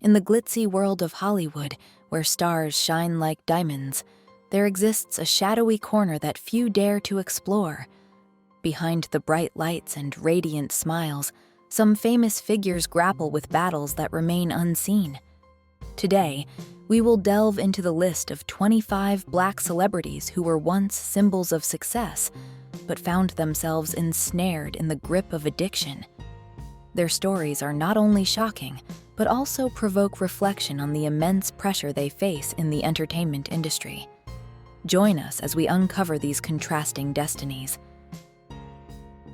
In the glitzy world of Hollywood, where stars shine like diamonds, there exists a shadowy corner that few dare to explore. Behind the bright lights and radiant smiles, some famous figures grapple with battles that remain unseen. Today, we will delve into the list of 25 Black celebrities who were once symbols of success, but found themselves ensnared in the grip of addiction. Their stories are not only shocking, but also provoke reflection on the immense pressure they face in the entertainment industry. Join us as we uncover these contrasting destinies.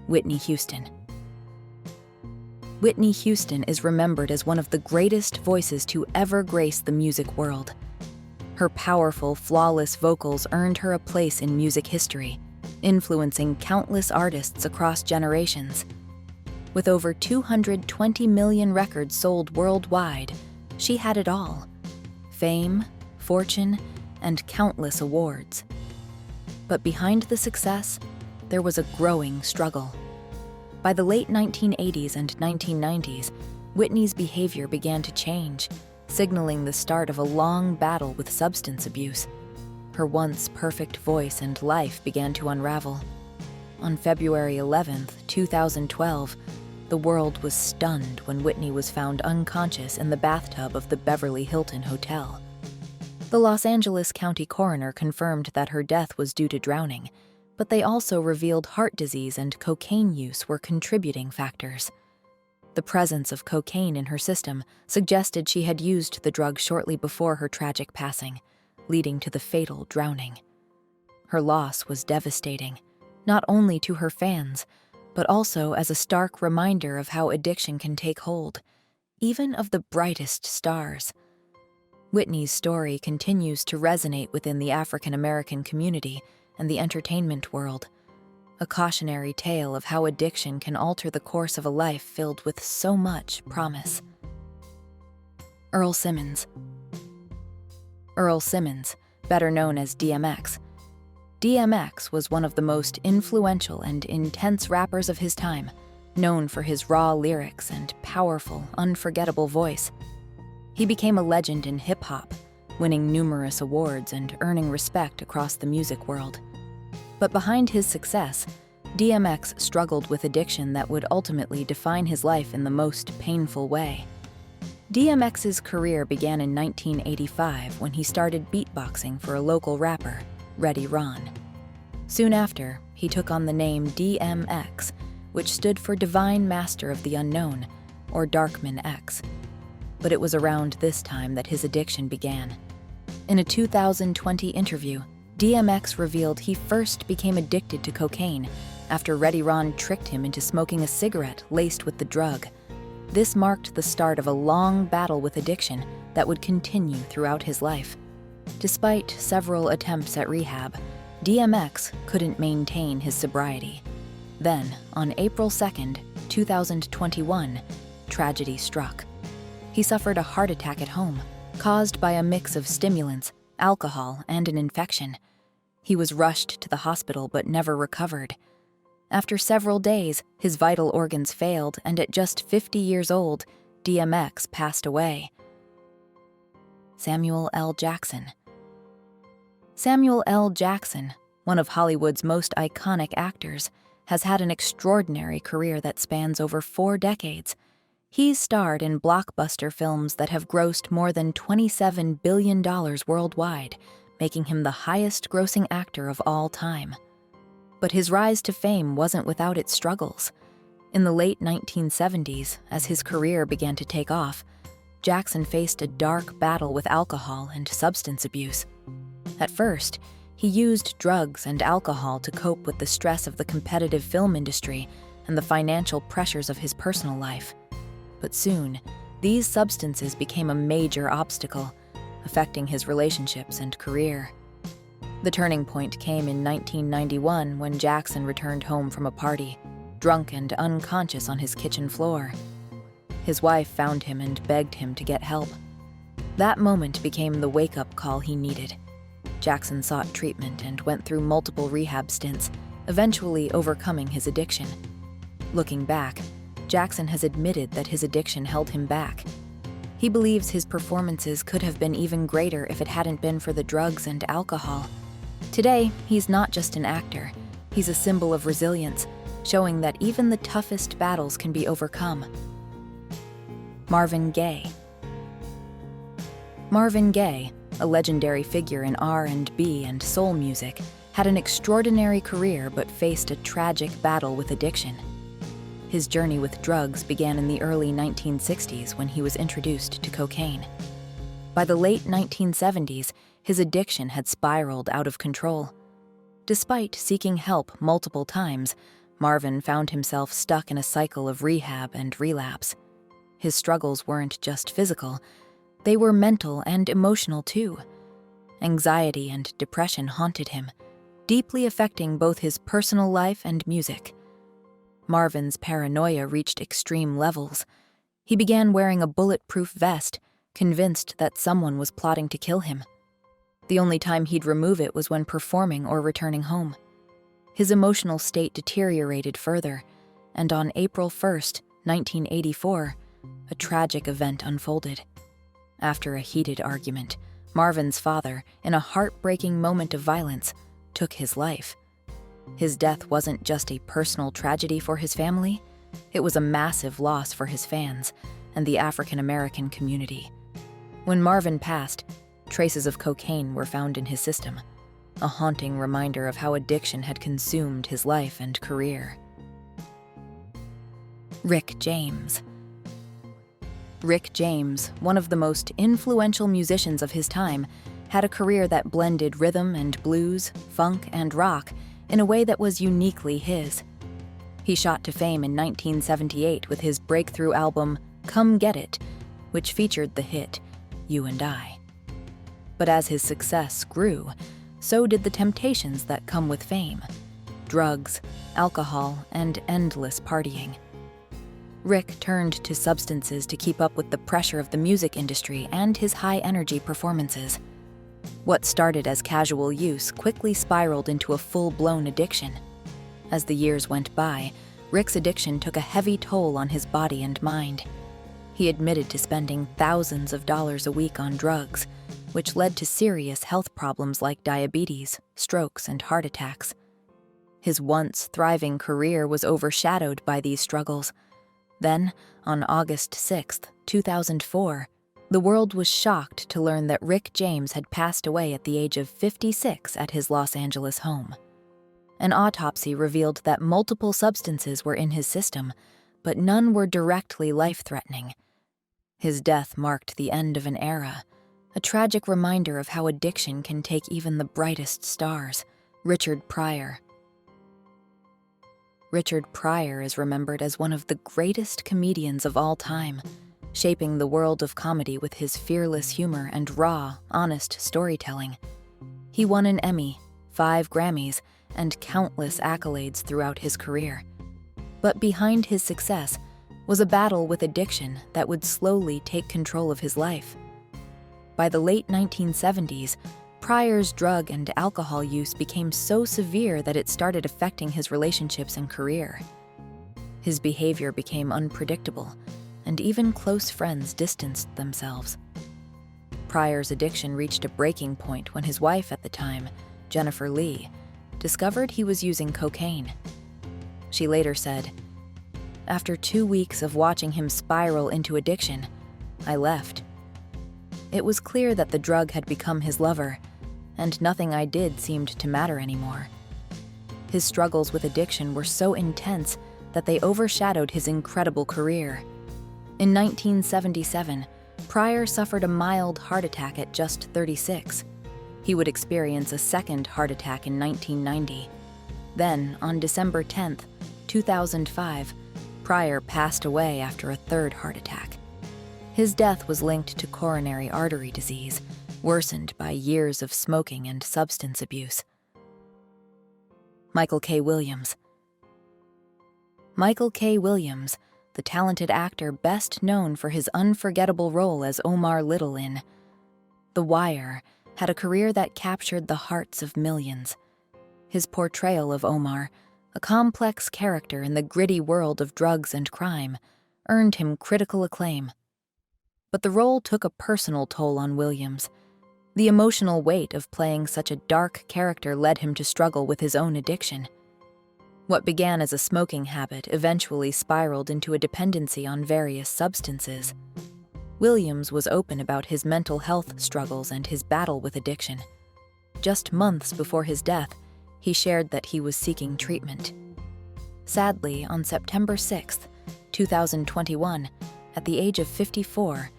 Whitney Houston. Whitney Houston is remembered as one of the greatest voices to ever grace the music world. Her powerful, flawless vocals earned her a place in music history, influencing countless artists across generations. With over 220 million records sold worldwide, she had it all: fame, fortune, and countless awards. But behind the success, there was a growing struggle. By the late 1980s and 1990s, Whitney's behavior began to change, signaling the start of a long battle with substance abuse. Her once perfect voice and life began to unravel. On February 11, 2012, the world was stunned when Whitney was found unconscious in the bathtub of the Beverly Hilton Hotel. The Los Angeles County coroner confirmed that her death was due to drowning, but they also revealed heart disease and cocaine use were contributing factors. The presence of cocaine in her system suggested she had used the drug shortly before her tragic passing, leading to the fatal drowning. Her loss was devastating, not only to her fans, but also as a stark reminder of how addiction can take hold, even of the brightest stars. Whitney's story continues to resonate within the African American community and the entertainment world, a cautionary tale of how addiction can alter the course of a life filled with so much promise. Earl Simmons. Earl Simmons, better known as DMX. DMX was one of the most influential and intense rappers of his time, known for his raw lyrics and powerful, unforgettable voice. He became a legend in hip-hop, winning numerous awards and earning respect across the music world. But behind his success, DMX struggled with addiction that would ultimately define his life in the most painful way. DMX's career began in 1985 when he started beatboxing for a local rapper, Reddy Ron. Soon after, he took on the name DMX, which stood for Divine Master of the Unknown, or Darkman X. But it was around this time that his addiction began. In a 2020 interview, DMX revealed he first became addicted to cocaine after Reddy Ron tricked him into smoking a cigarette laced with the drug. This marked the start of a long battle with addiction that would continue throughout his life. Despite several attempts at rehab, DMX couldn't maintain his sobriety. Then, on April 2, 2021, tragedy struck. He suffered a heart attack at home, caused by a mix of stimulants, alcohol, and an infection. He was rushed to the hospital but never recovered. After several days, his vital organs failed, and at just 50 years old, DMX passed away. Samuel L. Jackson. Samuel L. Jackson, one of Hollywood's most iconic actors, has had an extraordinary career that spans over 4 decades. He's starred in blockbuster films that have grossed more than $27 billion worldwide, making him the highest-grossing actor of all time. But his rise to fame wasn't without its struggles. In the late 1970s, as his career began to take off, Jackson faced a dark battle with alcohol and substance abuse. At first, he used drugs and alcohol to cope with the stress of the competitive film industry and the financial pressures of his personal life. But soon, these substances became a major obstacle, affecting his relationships and career. The turning point came in 1991 when Jackson returned home from a party, drunk and unconscious on his kitchen floor. His wife found him and begged him to get help. That moment became the wake-up call he needed. Jackson sought treatment and went through multiple rehab stints, eventually overcoming his addiction. Looking back, Jackson has admitted that his addiction held him back. He believes his performances could have been even greater if it hadn't been for the drugs and alcohol. Today, he's not just an actor. He's a symbol of resilience, showing that even the toughest battles can be overcome. Marvin Gaye. Marvin Gaye, a legendary figure in R&B and soul music, had an extraordinary career but faced a tragic battle with addiction. His journey with drugs began in the early 1960s when he was introduced to cocaine. By the late 1970s, his addiction had spiraled out of control. Despite seeking help multiple times, Marvin found himself stuck in a cycle of rehab and relapse. His struggles weren't just physical, they were mental and emotional too. Anxiety and depression haunted him, deeply affecting both his personal life and music. Marvin's paranoia reached extreme levels. He began wearing a bulletproof vest, convinced that someone was plotting to kill him. The only time he'd remove it was when performing or returning home. His emotional state deteriorated further, and on April 1st, 1984, a tragic event unfolded. After a heated argument, Marvin's father, in a heartbreaking moment of violence, took his life. His death wasn't just a personal tragedy for his family, it was a massive loss for his fans and the African American community. When Marvin passed, traces of cocaine were found in his system, a haunting reminder of how addiction had consumed his life and career. Rick James. Rick James, one of the most influential musicians of his time, had a career that blended rhythm and blues, funk and rock in a way that was uniquely his. He shot to fame in 1978 with his breakthrough album, Come Get It, which featured the hit, You and I. But as his success grew, so did the temptations that come with fame: drugs, alcohol, and endless partying. Rick turned to substances to keep up with the pressure of the music industry and his high-energy performances. What started as casual use quickly spiraled into a full-blown addiction. As the years went by, Rick's addiction took a heavy toll on his body and mind. He admitted to spending thousands of dollars a week on drugs, which led to serious health problems like diabetes, strokes, and heart attacks. His once thriving career was overshadowed by these struggles. Then, on August 6, 2004, the world was shocked to learn that Rick James had passed away at the age of 56 at his Los Angeles home. An autopsy revealed that multiple substances were in his system, but none were directly life-threatening. His death marked the end of an era, a tragic reminder of how addiction can take even the brightest stars. Richard Pryor. Richard Pryor is remembered as one of the greatest comedians of all time, shaping the world of comedy with his fearless humor and raw, honest storytelling. He won an Emmy, 5 Grammys, and countless accolades throughout his career. But behind his success was a battle with addiction that would slowly take control of his life. By the late 1970s, Pryor's drug and alcohol use became so severe that it started affecting his relationships and career. His behavior became unpredictable, and even close friends distanced themselves. Pryor's addiction reached a breaking point when his wife at the time, Jennifer Lee, discovered he was using cocaine. She later said, "After 2 weeks of watching him spiral into addiction, I left. It was clear that the drug had become his lover, and nothing I did seemed to matter anymore." His struggles with addiction were so intense that they overshadowed his incredible career. In 1977, Pryor suffered a mild heart attack at just 36. He would experience a second heart attack in 1990. Then, on December 10, 2005, Pryor passed away after a third heart attack. His death was linked to coronary artery disease, worsened by years of smoking and substance abuse. Michael K. Williams. Michael K. Williams, the talented actor best known for his unforgettable role as Omar Little in The Wire, had a career that captured the hearts of millions. His portrayal of Omar, a complex character in the gritty world of drugs and crime, earned him critical acclaim. But the role took a personal toll on Williams. The emotional weight of playing such a dark character led him to struggle with his own addiction. What began as a smoking habit eventually spiraled into a dependency on various substances. Williams was open about his mental health struggles and his battle with addiction. Just months before his death, he shared that he was seeking treatment. Sadly, on September 6, 2021, at the age of 54,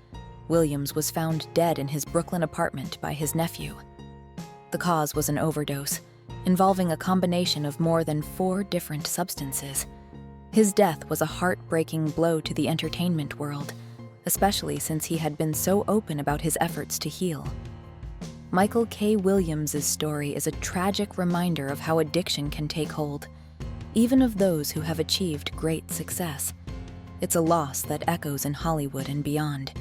Williams was found dead in his Brooklyn apartment by his nephew. The cause was an overdose, involving a combination of more than 4 different substances. His death was a heartbreaking blow to the entertainment world, especially since he had been so open about his efforts to heal. Michael K. Williams' story is a tragic reminder of how addiction can take hold, even of those who have achieved great success. It's a loss that echoes in Hollywood and beyond,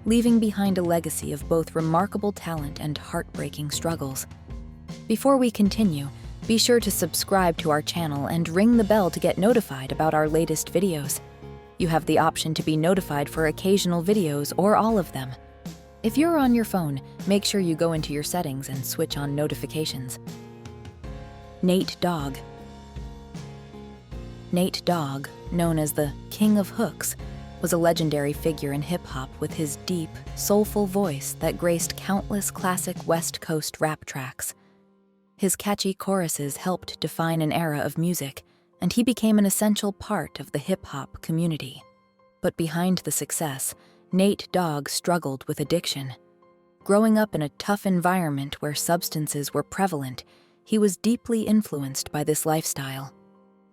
leaving behind a legacy of both remarkable talent and heartbreaking struggles. Before we continue, be sure to subscribe to our channel and ring the bell to get notified about our latest videos. You have the option to be notified for occasional videos or all of them. If you're on your phone, make sure you go into your settings and switch on notifications. Nate Dogg. Nate Dogg, known as the King of Hooks, was a legendary figure in hip-hop with his deep, soulful voice that graced countless classic West Coast rap tracks. His catchy choruses helped define an era of music, and he became an essential part of the hip-hop community. But behind the success, Nate Dogg struggled with addiction. Growing up in a tough environment where substances were prevalent, he was deeply influenced by this lifestyle.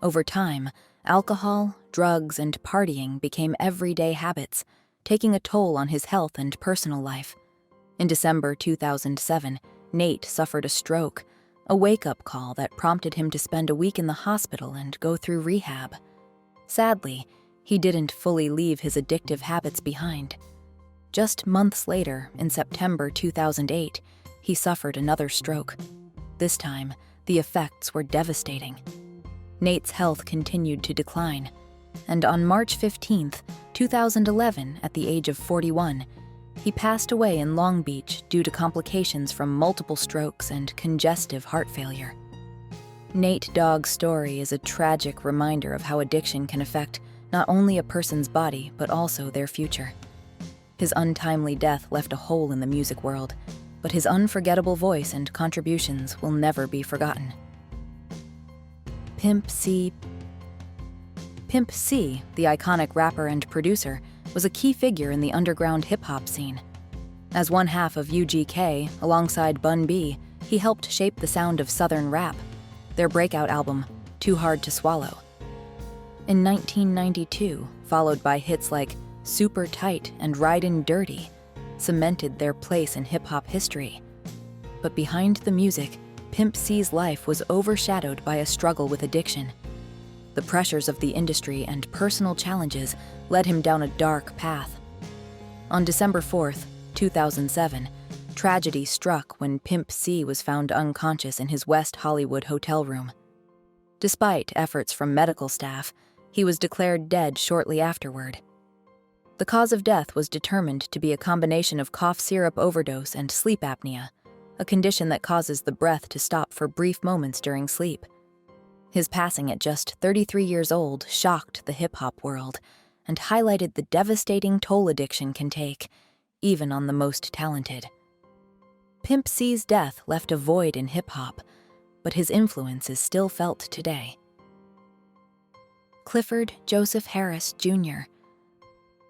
Over time, alcohol, drugs, and partying became everyday habits, taking a toll on his health and personal life. In December 2007, Nate suffered a stroke, a wake-up call that prompted him to spend a week in the hospital and go through rehab. Sadly, he didn't fully leave his addictive habits behind. Just months later, in September 2008, he suffered another stroke. This time, the effects were devastating. Nate's health continued to decline, and on March 15, 2011, at the age of 41, he passed away in Long Beach due to complications from multiple strokes and congestive heart failure. Nate Dogg's story is a tragic reminder of how addiction can affect not only a person's body, but also their future. His untimely death left a hole in the music world, but his unforgettable voice and contributions will never be forgotten. Pimp C. Pimp C, the iconic rapper and producer, was a key figure in the underground hip-hop scene. As one half of UGK, alongside Bun B, he helped shape the sound of Southern rap, their breakout album, Too Hard to Swallow. In 1992, followed by hits like Super Tight and Ridin' Dirty, cemented their place in hip-hop history. But behind the music, Pimp C's life was overshadowed by a struggle with addiction. The pressures of the industry and personal challenges led him down a dark path. On December 4, 2007, tragedy struck when Pimp C was found unconscious in his West Hollywood hotel room. Despite efforts from medical staff, he was declared dead shortly afterward. The cause of death was determined to be a combination of cough syrup overdose and sleep apnea, a condition that causes the breath to stop for brief moments during sleep. His passing at just 33 years old shocked the hip-hop world and highlighted the devastating toll addiction can take, even on the most talented. Pimp C's death left a void in hip-hop, but his influence is still felt today. Clifford Joseph Harris Jr.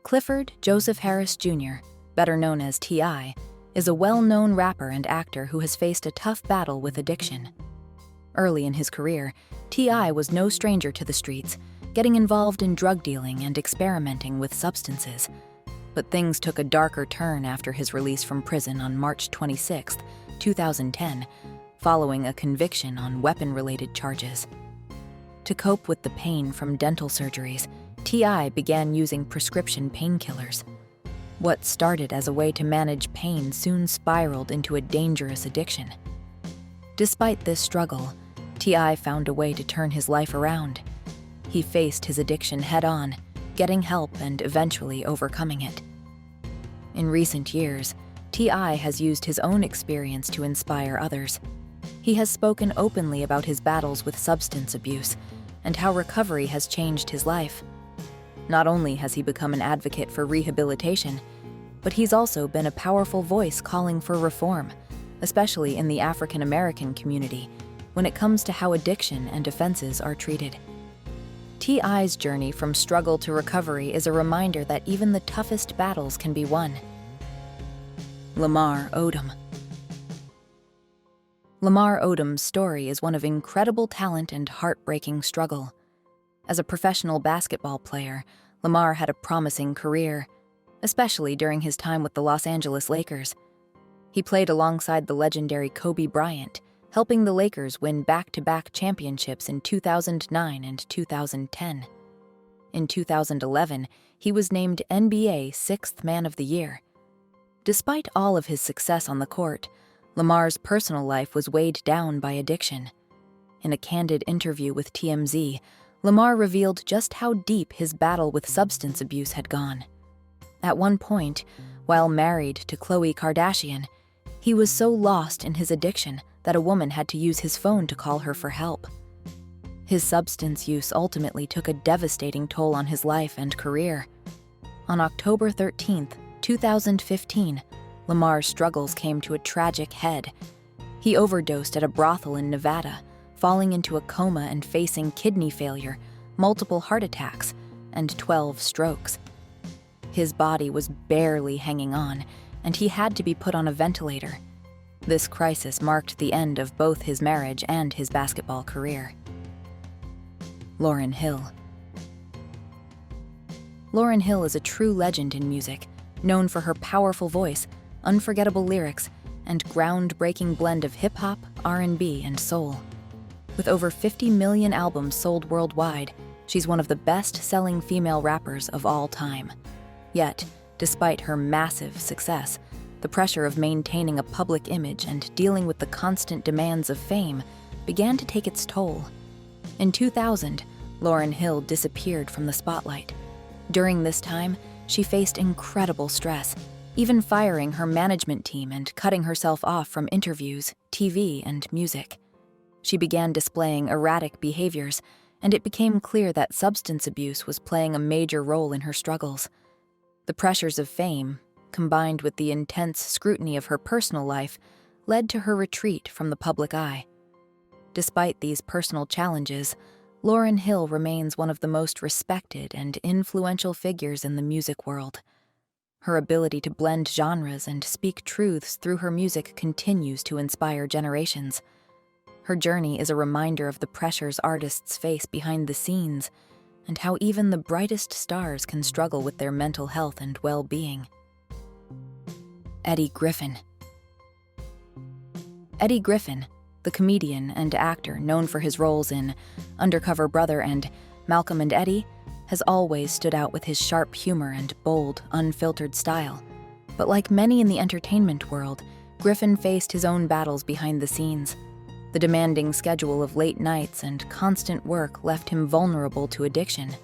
Clifford Joseph Harris Jr., better known as T.I., is a well-known rapper and actor who has faced a tough battle with addiction. Early in his career, T.I. was no stranger to the streets, getting involved in drug dealing and experimenting with substances. But things took a darker turn after his release from prison on March 26, 2010, following a conviction on weapon-related charges. To cope with the pain from dental surgeries, T.I. began using prescription painkillers. What started as a way to manage pain soon spiraled into a dangerous addiction. Despite this struggle, T.I. found a way to turn his life around. He faced his addiction head-on, getting help and eventually overcoming it. In recent years, T.I. has used his own experience to inspire others. He has spoken openly about his battles with substance abuse and how recovery has changed his life. Not only has he become an advocate for rehabilitation, but he's also been a powerful voice calling for reform, especially in the African American community, when it comes to how addiction and offenses are treated. T.I.'s journey from struggle to recovery is a reminder that even the toughest battles can be won. Lamar Odom. Lamar Odom's story is one of incredible talent and heartbreaking struggle. As a professional basketball player, Lamar had a promising career, especially during his time with the Los Angeles Lakers. He played alongside the legendary Kobe Bryant, helping the Lakers win back-to-back championships in 2009 and 2010. In 2011, he was named NBA Sixth Man of the Year. Despite all of his success on the court, Lamar's personal life was weighed down by addiction. In a candid interview with TMZ, Lamar revealed just how deep his battle with substance abuse had gone. At one point, while married to Khloe Kardashian, he was so lost in his addiction that a woman had to use his phone to call her for help. His substance use ultimately took a devastating toll on his life and career. On October 13, 2015, Lamar's struggles came to a tragic head. He overdosed at a brothel in Nevada, falling into a coma and facing kidney failure, multiple heart attacks, and 12 strokes. His body was barely hanging on, and he had to be put on a ventilator. This crisis marked the end of both his marriage and his basketball career. Lauryn Hill. Lauryn Hill is a true legend in music, known for her powerful voice, unforgettable lyrics, and groundbreaking blend of hip-hop, R&B, and soul. With over 50 million albums sold worldwide, she's one of the best-selling female rappers of all time. Yet, despite her massive success, the pressure of maintaining a public image and dealing with the constant demands of fame began to take its toll. In 2000, Lauryn Hill disappeared from the spotlight. During this time, she faced incredible stress, even firing her management team and cutting herself off from interviews, TV, and music. She began displaying erratic behaviors, and it became clear that substance abuse was playing a major role in her struggles. The pressures of fame, combined with the intense scrutiny of her personal life, led to her retreat from the public eye. Despite these personal challenges, Lauryn Hill remains one of the most respected and influential figures in the music world. Her ability to blend genres and speak truths through her music continues to inspire generations. Her journey is a reminder of the pressures artists face behind the scenes and how even the brightest stars can struggle with their mental health and well-being. Eddie Griffin. Eddie Griffin, the comedian and actor known for his roles in Undercover Brother and Malcolm and Eddie, has always stood out with his sharp humor and bold, unfiltered style. But like many in the entertainment world, Griffin faced his own battles behind the scenes. The demanding schedule of late nights and constant work left him vulnerable to addiction.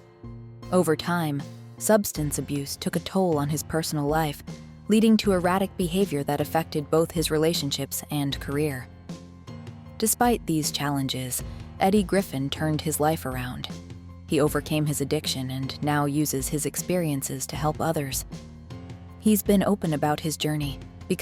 Over time, substance abuse took a toll on his personal life, leading to erratic behavior that affected both his relationships and career. Despite these challenges, Eddie Griffin turned his life around. He overcame his addiction and now uses his experiences to help others. He's been open about his journey,